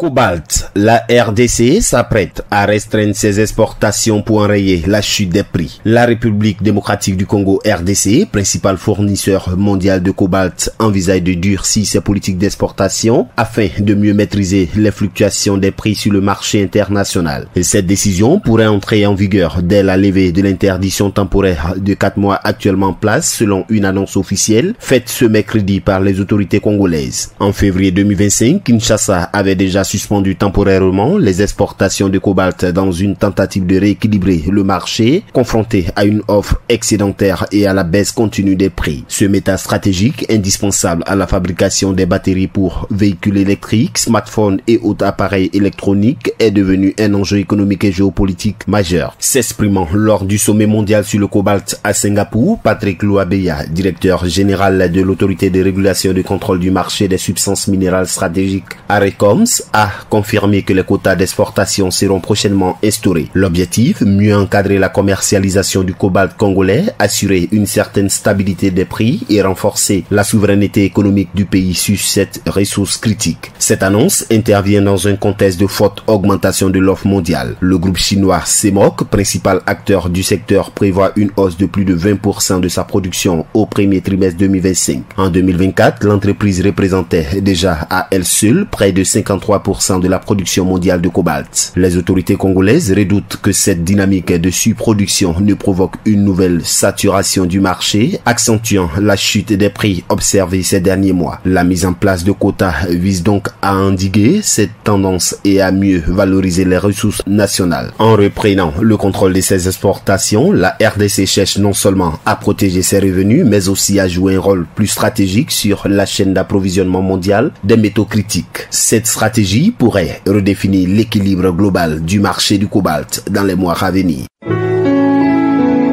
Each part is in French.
Cobalt, la RDC s'apprête à restreindre ses exportations pour enrayer la chute des prix. La République démocratique du Congo RDC, principal fournisseur mondial de cobalt, envisage de durcir ses politiques d'exportation afin de mieux maîtriser les fluctuations des prix sur le marché international. Et cette décision pourrait entrer en vigueur dès la levée de l'interdiction temporaire de 4 mois actuellement en place selon une annonce officielle faite ce mercredi par les autorités congolaises. En février 2025, Kinshasa avait déjà suspendu temporairement les exportations de cobalt dans une tentative de rééquilibrer le marché, confronté à une offre excédentaire et à la baisse continue des prix. Ce métal stratégique, indispensable à la fabrication des batteries pour véhicules électriques, smartphones et autres appareils électroniques, est devenu un enjeu économique et géopolitique majeur. S'exprimant lors du sommet mondial sur le cobalt à Singapour, Patrick Louabeya, directeur général de l'autorité de régulation et de contrôle du marché des substances minérales stratégiques, ARECOMS, a confirmé que les quotas d'exportation seront prochainement instaurés. L'objectif, mieux encadrer la commercialisation du cobalt congolais, assurer une certaine stabilité des prix et renforcer la souveraineté économique du pays sur cette ressource critique. Cette annonce intervient dans un contexte de forte augmentation de l'offre mondiale. Le groupe chinois CMOC, principal acteur du secteur, prévoit une hausse de plus de 20% de sa production au premier trimestre 2025. En 2024, l'entreprise représentait déjà à elle seule près de 53% de la production mondiale de cobalt. Les autorités congolaises redoutent que cette dynamique de surproduction ne provoque une nouvelle saturation du marché, accentuant la chute des prix observée ces derniers mois. La mise en place de quotas vise donc à endiguer cette tendance et à mieux valoriser les ressources nationales. En reprenant le contrôle de ses exportations, la RDC cherche non seulement à protéger ses revenus, mais aussi à jouer un rôle plus stratégique sur la chaîne d'approvisionnement mondiale des métaux critiques. Cette stratégie pourrait redéfinir l'équilibre global du marché du cobalt dans les mois à venir.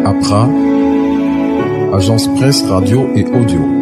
APRA, Agence Presse, Radio et Audio.